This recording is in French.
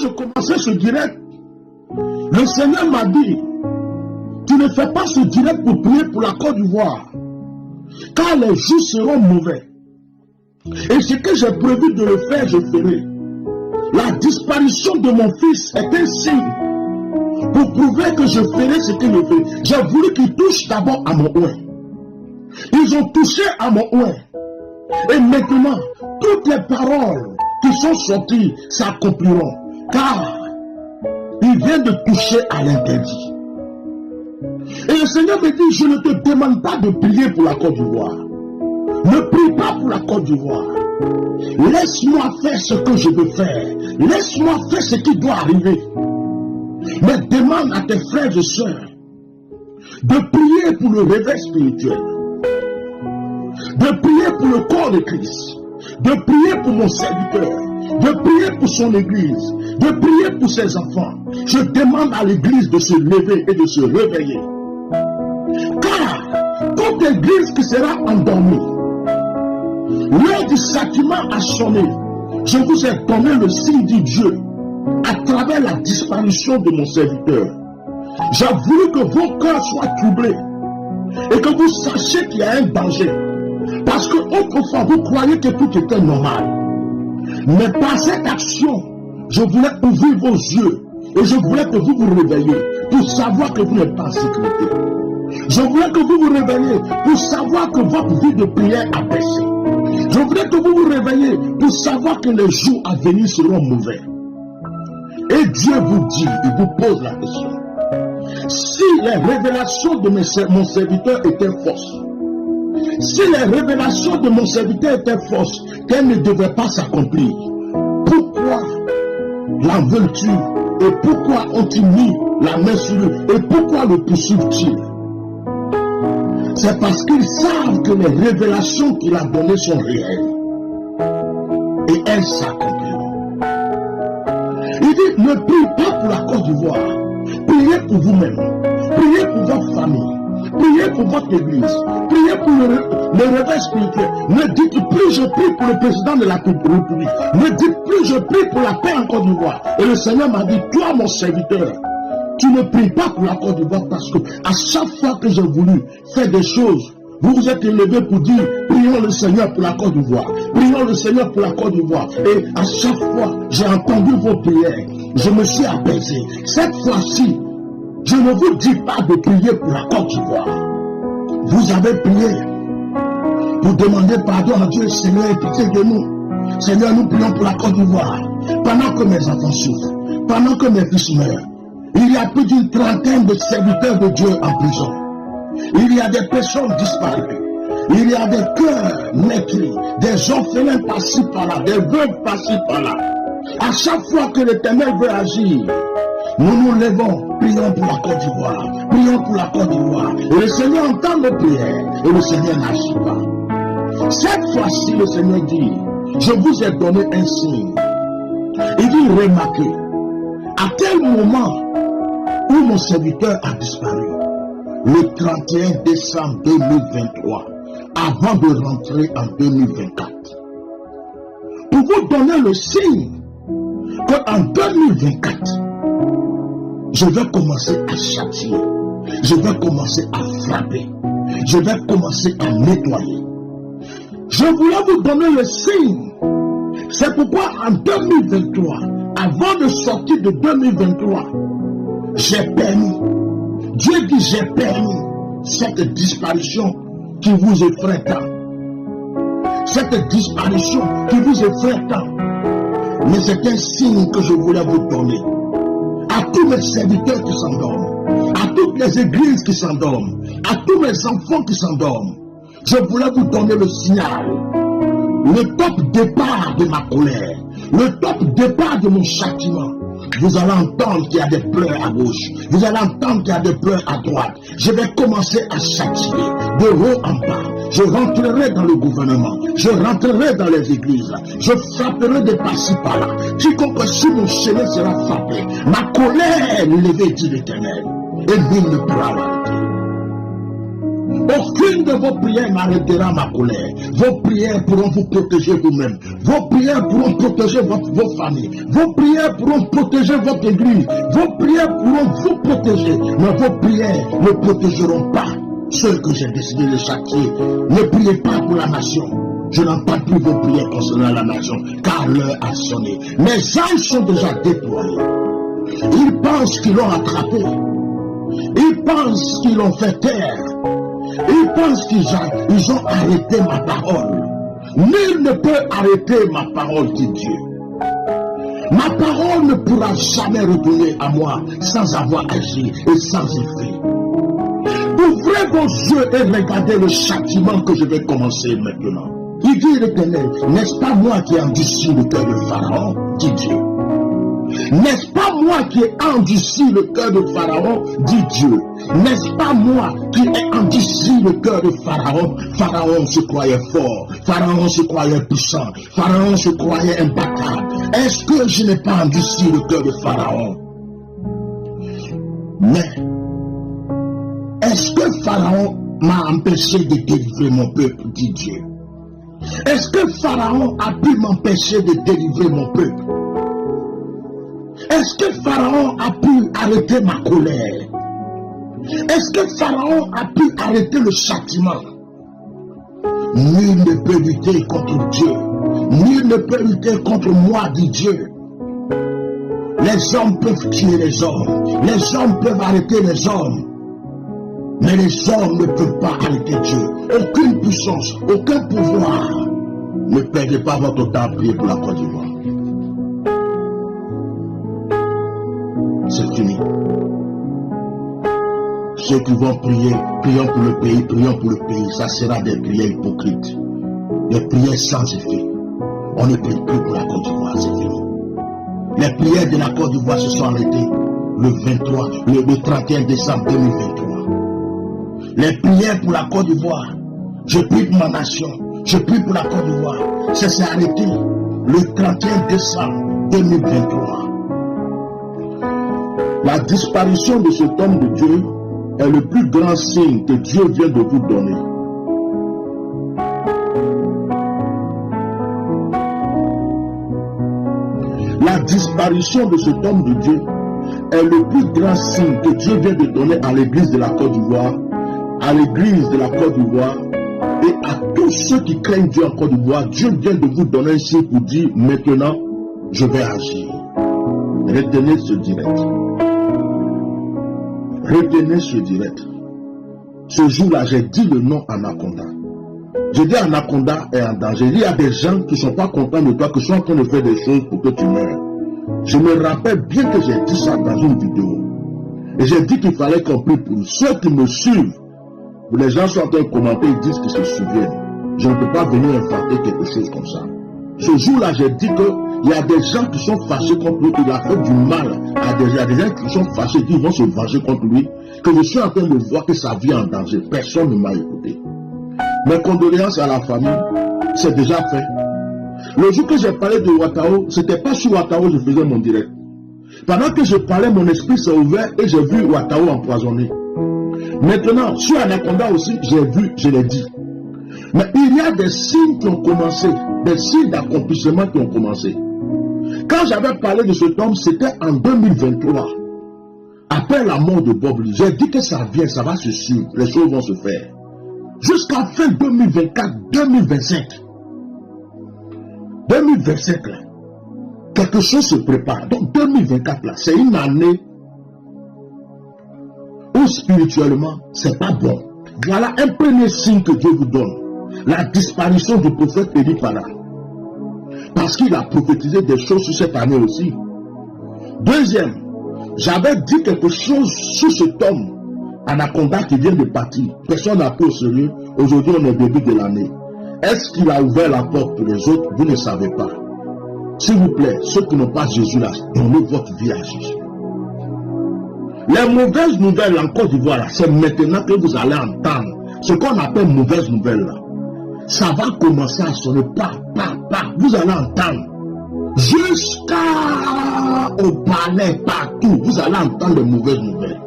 je commençais ce direct, le Seigneur m'a dit, tu ne fais pas ce direct pour prier pour la Côte d'Ivoire, car les jours seront mauvais. Et ce que j'ai prévu de le faire, je ferai. La disparition de mon fils est un signe pour prouver que je ferai ce que je fais. J'ai voulu qu'ils touchent d'abord à mon oin. Ils ont touché à mon oin. Et maintenant, toutes les paroles qui sont sorties s'accompliront. Car il vient de toucher à l'interdit. Et le Seigneur me dit, je ne te demande pas de prier pour la Côte d'Ivoire. Ne prie pas pour la Côte d'Ivoire. Laisse-moi faire ce que je veux faire. Laisse-moi faire ce qui doit arriver. Mais demande à tes frères et sœurs de prier pour le réveil spirituel. De prier pour le corps de Christ. De prier pour mon serviteur. De prier pour son église. De prier pour ses enfants. Je demande à l'église de se lever et de se réveiller. Car toute église qui sera endormie, l'heure du châtiment a sonné. Je vous ai donné le signe du Dieu à travers la disparition de mon serviteur. J'ai voulu que vos cœurs soient troublés et que vous sachiez qu'il y a un danger. Parce que autrefois vous croyez que tout était normal. Mais par cette action, je voulais ouvrir vos yeux et je voulais que vous vous réveilliez pour savoir que vous n'êtes pas en sécurité. Je voulais que vous vous réveilliez pour savoir que votre vie de prière a baissé. Je voulais que vous vous réveilliez pour savoir que les jours à venir seront mauvais. Et Dieu vous dit, il vous pose la question. Si les révélations de mon serviteur étaient fausses, si les révélations de mon serviteur étaient fausses, qu'elles ne devaient pas s'accomplir, pourquoi l'en veulent-ils? Et pourquoi ont-ils mis la main sur lui? Et pourquoi le poursuivent-ils? C'est parce qu'ils savent que les révélations qu'il a données sont réelles. Et elles s'accompliront. Il dit, ne priez pas pour la Côte d'Ivoire. Priez pour vous-même. Priez pour votre famille. Priez pour votre église. Priez pour le réveil spirituel. Ne dites plus je prie pour le président de la République. Ne dites plus je prie pour la paix en Côte d'Ivoire. Et le Seigneur m'a dit, toi mon serviteur, tu ne pries pas pour la Côte d'Ivoire parce que à chaque fois que j'ai voulu faire des choses, vous vous êtes élevé pour dire, prions le Seigneur pour la Côte d'Ivoire. Prions le Seigneur pour la Côte d'Ivoire. Et à chaque fois, j'ai entendu vos prières. Je me suis apaisé. Cette fois-ci, je ne vous dis pas de prier pour la Côte d'Ivoire. Vous avez prié pour demander pardon à Dieu. Seigneur, pitié de nous. Seigneur, nous prions pour la Côte d'Ivoire. Pendant que mes enfants souffrent, pendant que mes fils meurent, il y a plus d'une trentaine de serviteurs de Dieu en prison. Il y a des personnes disparues. Il y a des cœurs meurtris, des orphelins par-ci par-là, des veuves par-ci par-là. À chaque fois que l'Éternel veut agir, nous nous levons, prions pour la Côte d'Ivoire, prions pour la Côte d'Ivoire. Et le Seigneur entend nos prières et le Seigneur n'agit pas. Cette fois-ci, le Seigneur dit, je vous ai donné un signe. Il dit, remarquez, à quel moment où mon serviteur a disparu? Le 31 décembre 2023, avant de rentrer en 2024. Pour vous donner le signe qu'en 2024, je vais commencer à châtier, je vais commencer à frapper, je vais commencer à nettoyer. Je voulais vous donner le signe. C'est pourquoi en 2023, avant de sortir de 2023, j'ai permis, Dieu dit j'ai permis cette disparition qui vous effraie tant. Cette disparition qui vous effraie tant. Mais c'est un signe que je voulais vous donner. À tous mes serviteurs qui s'endorment, à toutes les églises qui s'endorment, à tous mes enfants qui s'endorment, je voulais vous donner le signal. Le top départ de ma colère, le top départ de mon châtiment. Vous allez entendre qu'il y a des pleurs à gauche. Vous allez entendre qu'il y a des pleurs à droite. Je vais commencer à châtier de haut en bas. Je rentrerai dans le gouvernement. Je rentrerai dans les églises. Je frapperai de par-ci par-là. Quiconque sur mon chemin sera frappé. Ma colère levée, dit l'Éternel. Et nul ne pourra l'arrêter. Aucune de vos prières n'arrêtera ma colère. Vos prières pourront vous protéger vous-même. Vos prières pourront protéger vos familles. Vos prières pourront protéger votre église. Vos prières pourront vous protéger. Mais vos prières ne protégeront pas ceux que j'ai décidé de châtier. Ne priez pas pour la nation. Je n'entends plus vos prières concernant la nation, car l'heure a sonné. Mes anges sont déjà déployés. Ils pensent qu'ils l'ont attrapé. Ils pensent qu'ils l'ont fait taire. Ils pensent qu'ils ont arrêté ma parole. Nul ne peut arrêter ma parole, dit Dieu. Ma parole ne pourra jamais retourner à moi sans avoir agi et sans effet. Ouvrez vos yeux et regardez le châtiment que je vais commencer maintenant. Il dit l'Éternel, n'est-ce pas moi qui ai endurci le cœur de Pharaon, dit Dieu. N'est-ce pas moi qui ai endurci le cœur de Pharaon, dit Dieu. N'est-ce pas moi qui ai endurci le cœur de Pharaon? Pharaon se croyait fort, Pharaon se croyait puissant, Pharaon se croyait imbattable. Est-ce que je n'ai pas endurci le cœur de Pharaon? Mais, est-ce que Pharaon m'a empêché de délivrer mon peuple, dit Dieu? Est-ce que Pharaon a pu m'empêcher de délivrer mon peuple? Est-ce que Pharaon a pu arrêter ma colère? Est-ce que Pharaon a pu arrêter le châtiment? Nul ne peut lutter contre Dieu. Nul ne peut lutter contre moi, dit Dieu. Les hommes peuvent tuer les hommes. Les hommes peuvent arrêter les hommes. Mais les hommes ne peuvent pas arrêter Dieu. Aucune puissance, aucun pouvoir. Ne perdez pas votre temps à prier pour la Côte d'Ivoire. C'est fini. Ceux qui vont prier, prions pour le pays, ça sera des prières hypocrites. Des prières sans effet. On ne prie plus pour la Côte d'Ivoire, c'est fini. Les prières de la Côte d'Ivoire se sont arrêtées le 31 décembre 2023. Les prières pour la Côte d'Ivoire, je prie pour ma nation, je prie pour la Côte d'Ivoire, ça s'est arrêté le 31 décembre 2023. La disparition de cet homme de Dieu est le plus grand signe que Dieu vient de vous donner. La disparition de cet homme de Dieu est le plus grand signe que Dieu vient de donner à l'église de la Côte d'Ivoire, à l'église de la Côte d'Ivoire et à tous ceux qui craignent Dieu en Côte d'Ivoire. Dieu vient de vous donner un signe pour dire maintenant je vais agir. Retenez ce direct. Retenez ce direct. Ce jour-là, j'ai dit le nom Anaconda. J'ai dit Anaconda est en danger. Il y a des gens qui ne sont pas contents de toi, qui sont en train de faire des choses pour que tu meurs. Je me rappelle bien que j'ai dit ça dans une vidéo. Et j'ai dit qu'il fallait qu'on prie pour ceux qui me suivent. Les gens sont en train de commenter, ils disent qu'ils se souviennent. Je ne peux pas venir inventer quelque chose comme ça. Ce jour-là, j'ai dit qu'il y a des gens qui sont fâchés contre lui, qu'il a fait du mal à des gens qui sont fâchés, qui vont se venger contre lui, que je suis en train de voir que sa vie est en danger. Personne ne m'a écouté. Mes condoléances à la famille, c'est déjà fait. Le jour que j'ai parlé de Ouattao, ce n'était pas sur Ouattao que je faisais mon direct. Pendant que je parlais, mon esprit s'est ouvert et j'ai vu Ouattao empoisonné. Maintenant, sur Anaconda aussi, j'ai vu, je l'ai dit. Mais il y a des signes qui ont commencé, des signes d'accomplissement qui ont commencé. Quand j'avais parlé de cet homme, c'était en 2023. Après la mort de Bob Lee, j'ai dit que ça vient, ça va se suivre, les choses vont se faire. Jusqu'à fin 2024, 2025. 2025 là, quelque chose se prépare. Donc 2024 là, c'est une année où spirituellement, c'est pas bon. Voilà un premier signe que Dieu vous donne. La disparition du prophète Eli Pana. Parce qu'il a prophétisé des choses sur cette année aussi. Deuxième, j'avais dit quelque chose sur cet homme, Anaconda, qui vient de partir. Personne n'a pris au sérieux. Aujourd'hui, on est au début de l'année. Est-ce qu'il a ouvert la porte pour les autres? Vous ne savez pas. S'il vous plaît, ceux qui n'ont pas Jésus là, donnez votre vie à Jésus. Les mauvaises nouvelles en Côte d'Ivoire, c'est maintenant que vous allez entendre. Ce qu'on appelle mauvaises nouvelles là, ça va commencer à sonner pas. Vous allez entendre. Jusqu'au palais, partout, vous allez entendre les mauvaises nouvelles.